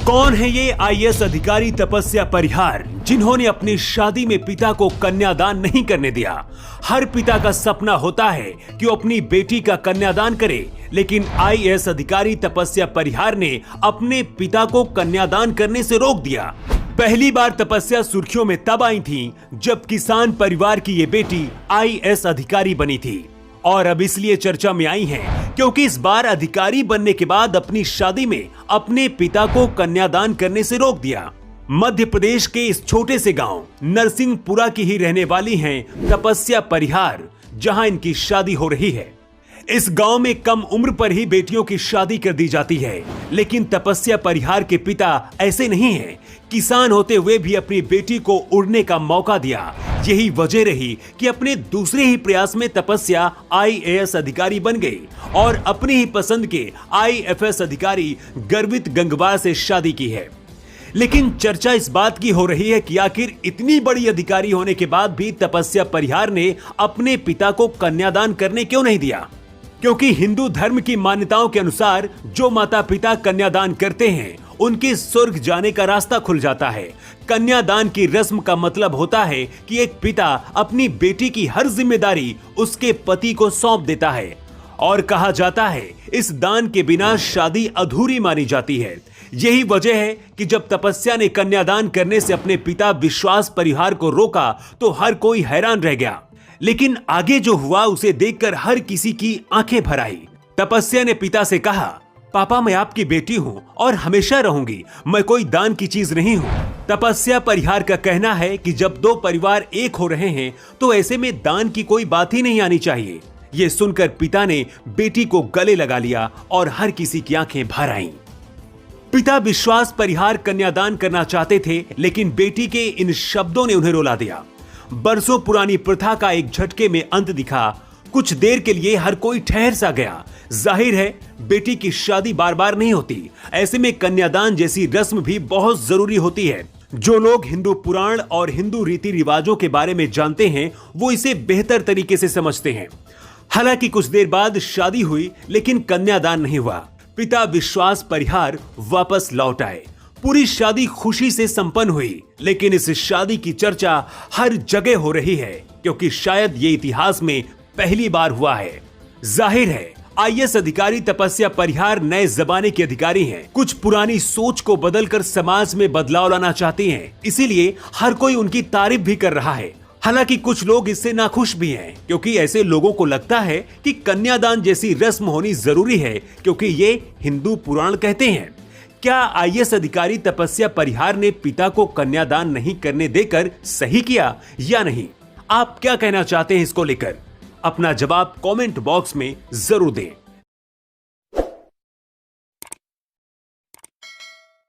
कौन है ये आईएएस अधिकारी तपस्या परिहार, जिन्होंने अपनी शादी में पिता को कन्यादान नहीं करने दिया। हर पिता का सपना होता है कि वो अपनी बेटी का कन्यादान करे, लेकिन आईएएस अधिकारी तपस्या परिहार ने अपने पिता को कन्यादान करने से रोक दिया। पहली बार तपस्या सुर्खियों में तब आई थी जब किसान परिवार की ये बेटी आईएएस अधिकारी बनी थी, और अब इसलिए चर्चा में आई हैं क्योंकि इस बार अधिकारी बनने के बाद अपनी शादी में अपने पिता को कन्यादान करने से रोक दिया। मध्य प्रदेश के इस छोटे से गांव नरसिंहपुरा की ही रहने वाली हैं तपस्या परिहार, जहां इनकी शादी हो रही है। इस गांव में कम उम्र पर ही बेटियों की शादी कर दी जाती है, लेकिन तपस्या परिहार के पिता ऐसे नहीं हैं। किसान होते हुए भी अपनी बेटी को उड़ने का मौका दिया। यही वजह रही कि अपने दूसरे ही प्रयास में तपस्या आईएएस अधिकारी बन गई और अपनी ही पसंद के आईएफएस अधिकारी गर्वित गंगवार से शादी की है। लेकिन चर्चा इस बात की हो रही है कि आखिर इतनी बड़ी अधिकारी होने के बाद भी तपस्या परिहार ने अपने पिता को कन्यादान करने क्यों नहीं दिया? क्योंकि हिंदू धर्म की मान्यताओं के अनुसार जो माता पिता कन्यादान करते हैं उनके स्वर्ग जाने का रास्ता खुल जाता है। कन्यादान की रस्म का मतलब होता है कि एक पिता अपनी बेटी की हर जिम्मेदारी उसके पति को सौंप देता है, और कहा जाता है इस दान के बिना शादी अधूरी मानी जाती है। यही वजह है कि जब तपस्या ने कन्यादान करने से अपने पिता विश्वास परिहार को रोका तो हर कोई हैरान रह गया। लेकिन आगे जो हुआ उसे देखकर हर किसी की आंखें भर आई। तपस्या ने पिता से कहा, पापा मैं आपकी बेटी हूँ और हमेशा रहूंगी, मैं कोई दान की चीज नहीं हूँ। तपस्या परिहार का कहना है कि जब दो परिवार एक हो रहे हैं तो ऐसे में दान की कोई बात ही नहीं आनी चाहिए। ये सुनकर पिता ने बेटी को गले लगा लिया और हर किसी की आंखें भर आईं। पिता विश्वास परिहार कन्यादान करना चाहते थे, लेकिन बेटी के इन शब्दों ने उन्हें रुला दिया। बरसों पुरानी प्रथा का एक झटके में अंत दिखा। कुछ देर के लिए हर कोई ठहर सा गया। जाहिर है बेटी की शादी बार बार नहीं होती, ऐसे में कन्यादान जैसी रस्म भी बहुत जरूरी होती है। जो लोग हिंदू पुराण और हिंदू रीति रिवाजों के बारे में जानते हैं वो इसे बेहतर तरीके से समझते हैं। हालांकि कुछ देर बाद शादी हुई, लेकिन कन्यादान नहीं हुआ। पिता विश्वास परिहार वापस लौट आए। पूरी शादी खुशी से संपन्न हुई, लेकिन इस शादी की चर्चा हर जगह हो रही है क्योंकि शायद ये इतिहास में पहली बार हुआ है। जाहिर है आईएएस अधिकारी तपस्या परिहार नए जमाने के अधिकारी हैं। कुछ पुरानी सोच को बदलकर समाज में बदलाव लाना चाहती हैं, इसीलिए हर कोई उनकी तारीफ भी कर रहा है। हालांकि कुछ लोग इससे नाखुश भी हैं, क्योंकि ऐसे लोगों को लगता है कि कन्यादान जैसी रस्म होनी जरूरी है क्योंकि ये हिंदू पुराण कहते हैं। क्या आईएएस अधिकारी तपस्या परिहार ने पिता को कन्यादान नहीं करने देकर सही किया या नहीं? आप क्या कहना चाहते हैं इसको लेकर? अपना जवाब कमेंट बॉक्स में जरूर दें।